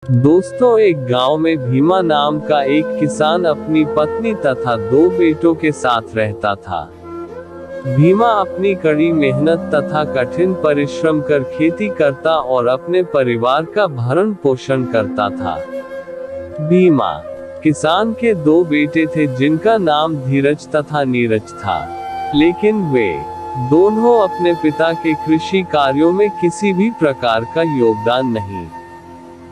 दोस्तों, एक गांव में भीमा नाम का एक किसान अपनी पत्नी तथा 2 बेटों के साथ रहता था। भीमा अपनी कड़ी मेहनत तथा कठिन परिश्रम कर खेती करता और अपने परिवार का भरण पोषण करता था। भीमा किसान के 2 बेटे थे जिनका नाम धीरज तथा नीरज था, लेकिन वे दोनों अपने पिता के कृषि कार्यों में किसी भी प्रकार का योगदान नहीं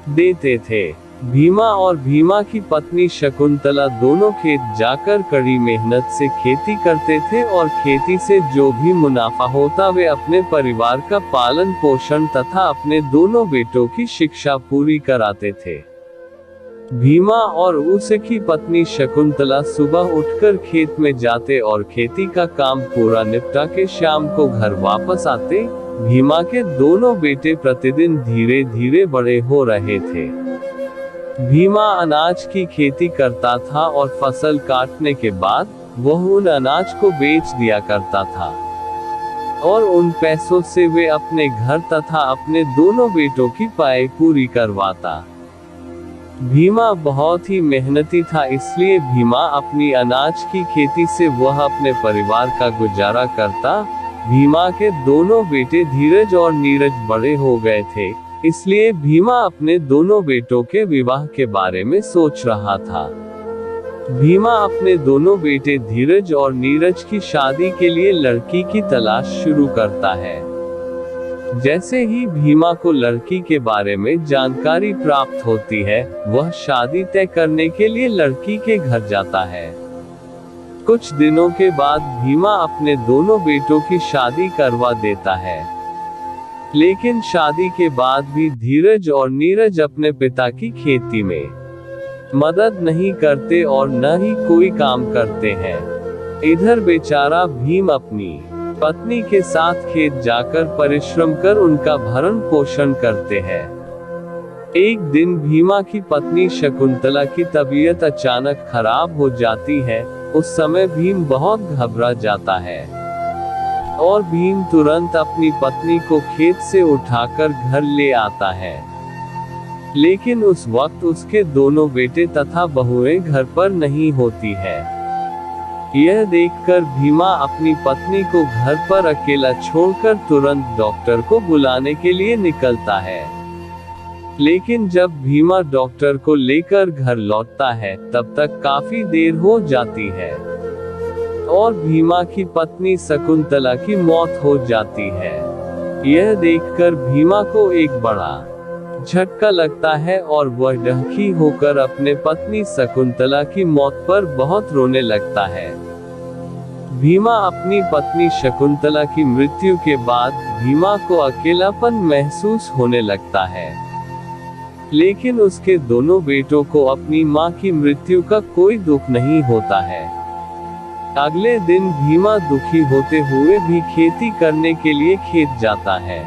देते थे। भीमा और भीमा की पत्नी शकुंतला दोनों खेत जाकर कड़ी मेहनत से खेती करते थे और खेती से जो भी मुनाफा होता वे अपने परिवार का पालन पोषण तथा अपने दोनों बेटों की शिक्षा पूरी कराते थे। भीमा और उसकी पत्नी शकुंतला सुबह उठकर खेत में जाते और खेती का काम पूरा निपटा के शाम को घर वापस आते। भीमा के दोनों बेटे प्रतिदिन धीरे धीरे बड़े हो रहे थे। भीमा अनाज की खेती करता था और फसल काटने के बाद वह उन अनाज को बेच दिया करता था और उन पैसों से वे अपने घर तथा अपने दोनों बेटों की पाई पूरी करवाता। भीमा बहुत ही मेहनती था, इसलिए भीमा अपनी अनाज की खेती से वह अपने परिवार का गुजारा करता। भीमा के दोनों बेटे धीरज और नीरज बड़े हो गए थे, इसलिए भीमा अपने दोनों बेटों के विवाह के बारे में सोच रहा था। भीमा अपने दोनों बेटे धीरज और नीरज की शादी के लिए लड़की की तलाश शुरू करता है। जैसे ही भीमा को लड़की के बारे में जानकारी प्राप्त होती है, वह शादी तय करने के लिए लड़की के घर जाता है। कुछ दिनों के बाद भीमा अपने दोनों बेटों की शादी करवा देता है, लेकिन शादी के बाद भी धीरज और नीरज अपने पिता की खेती में मदद नहीं करते और न ही कोई काम करते हैं। इधर बेचारा भीम अपनी पत्नी के साथ खेत जाकर परिश्रम कर उनका भरण पोषण करते हैं। एक दिन भीमा की पत्नी शकुंतला की तबीयत अचानक खराब हो जाती है। उस समय भीम बहुत घबरा जाता है और भीम तुरंत अपनी पत्नी को खेत से उठाकर घर ले आता है, लेकिन उस वक्त उसके दोनों बेटे तथा बहुएं घर पर नहीं होती है। यह देखकर भीमा अपनी पत्नी को घर पर अकेला छोड़कर तुरंत डॉक्टर को बुलाने के लिए निकलता है। लेकिन जब भीमा डॉक्टर को लेकर घर लौटता है, तब तक काफी देर हो जाती है और भीमा की पत्नी शकुंतला की मौत हो जाती है। यह देखकर भीमा को एक बड़ा झटका लगता है और वह डहकी होकर अपने पत्नी शकुंतला की मौत पर बहुत रोने लगता है। भीमा अपनी पत्नी शकुंतला की मृत्यु के बाद भीमा को अकेलापन महसूस होने लगता है, लेकिन उसके दोनों बेटों को अपनी मां की मृत्यु का कोई दुख नहीं होता है। अगले दिन भीमा दुखी होते हुए भी खेती करने के लिए खेत जाता है।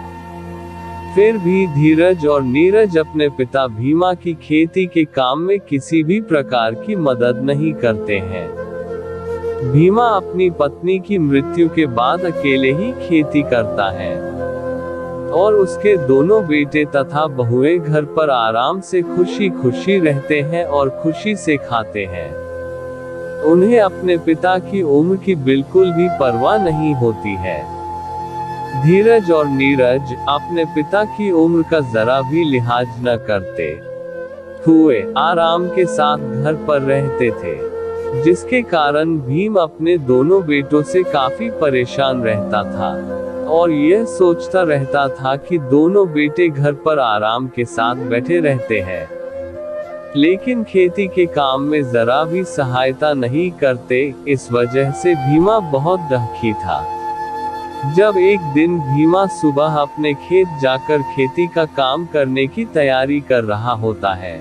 फिर भी धीरज और नीरज अपने पिता भीमा की खेती के काम में किसी भी प्रकार की मदद नहीं करते हैं। भीमा अपनी पत्नी की मृत्यु के बाद अकेले ही खेती करता है और उसके दोनों बेटे तथा बहुएं घर पर आराम से खुशी खुशी रहते हैं और खुशी से खाते हैं। उन्हें अपने पिता की उम्र की बिल्कुल भी परवाह नहीं होती है। धीरज और नीरज अपने पिता की उम्र का जरा भी लिहाज न करते हुए आराम के साथ घर पर रहते थे, जिसके कारण भीम अपने दोनों बेटों से काफी परेशान रहता था और यह सोचता रहता था कि दोनों बेटे घर पर आराम के साथ बैठे रहते हैं, लेकिन खेती के काम में जरा भी सहायता नहीं करते। इस वजह से भीमा बहुत दुखी था। जब एक दिन भीमा सुबह अपने खेत जाकर खेती का काम करने की तैयारी कर रहा होता है,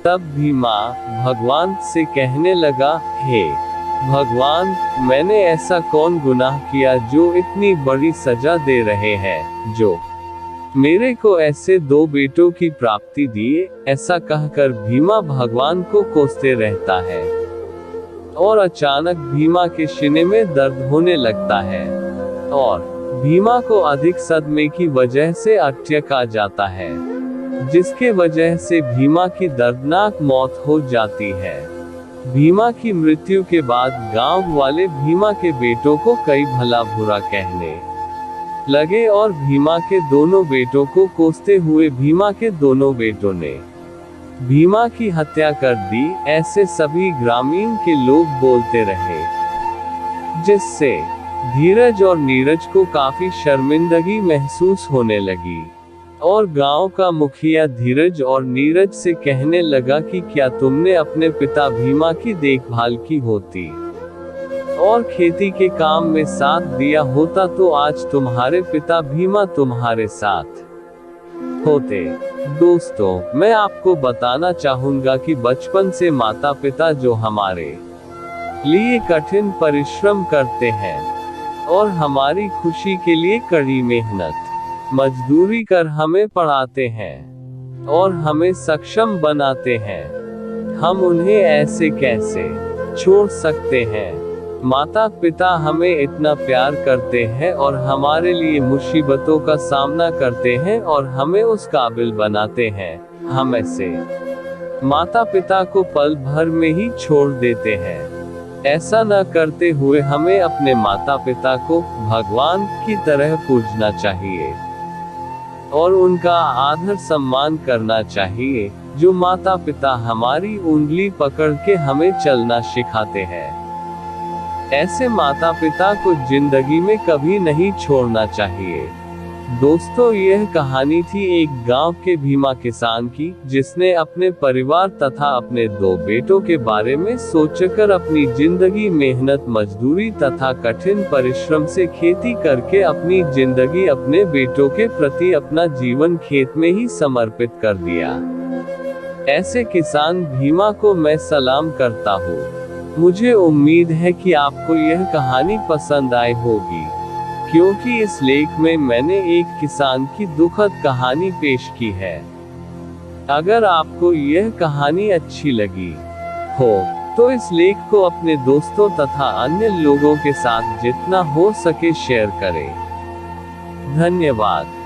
तब भीमा भगवान से कहने लगा, हे भगवान, मैंने ऐसा कौन गुनाह किया जो इतनी बड़ी सजा दे रहे हैं, जो मेरे को ऐसे 2 बेटों की प्राप्ति दिए। ऐसा कहकर भीमा भगवान को कोसते रहता है और अचानक भीमा के सीने में दर्द होने लगता है और भीमा को अधिक सदमे की वजह से अटक आ जाता है। जिसके वजह से भीमा की दर्दनाक मौत हो जाती है। भीमा की मृत्यु के बाद गांव वाले भीमा के बेटों को कई भला बुरा कहने लगे और भीमा के दोनों बेटों को कोसते हुए भीमा के दोनों बेटों ने भीमा की हत्या कर दी, ऐसे सभी ग्रामीण के लोग बोलते रहे, जिससे धीरज और नीरज को काफी शर्मिंदगी महसूस होने लगी। और गांव का मुखिया धीरज और नीरज से कहने लगा कि क्या तुमने अपने पिता भीमा की देखभाल की होती और खेती के काम में साथ दिया होता तो आज तुम्हारे पिता भीमा तुम्हारे साथ होते। दोस्तों, मैं आपको बताना चाहूंगा कि बचपन से माता पिता जो हमारे लिए कठिन परिश्रम करते हैं और हमारी खुशी के लिए कड़ी मेहनत मजदूरी कर हमें पढ़ाते हैं और हमें सक्षम बनाते हैं, हम उन्हें ऐसे कैसे छोड़ सकते हैं। माता पिता हमें इतना प्यार करते हैं और हमारे लिए मुसीबतों का सामना करते हैं और हमें उस काबिल बनाते हैं। हम ऐसे माता पिता को पल भर में ही छोड़ देते हैं। ऐसा न करते हुए हमें अपने माता पिता को भगवान की तरह पूजना चाहिए और उनका आदर सम्मान करना चाहिए, जो माता पिता हमारी उंगली पकड़ के हमें चलना सिखाते हैं। ऐसे माता पिता को जिंदगी में कभी नहीं छोड़ना चाहिए। दोस्तों, यह कहानी थी एक गांव के भीमा किसान की, जिसने अपने परिवार तथा अपने दो बेटों के बारे में सोचकर अपनी जिंदगी मेहनत मजदूरी तथा कठिन परिश्रम से खेती करके अपनी जिंदगी अपने बेटों के प्रति अपना जीवन खेत में ही समर्पित कर दिया। ऐसे किसान भीमा को मैं सलाम करता हूँ। मुझे उम्मीद है कि आपको यह कहानी पसंद आई होगी, क्योंकि इस लेख में मैंने एक किसान की दुखद कहानी पेश की है। अगर आपको यह कहानी अच्छी लगी हो तो इस लेख को अपने दोस्तों तथा अन्य लोगों के साथ जितना हो सके शेयर करें। धन्यवाद।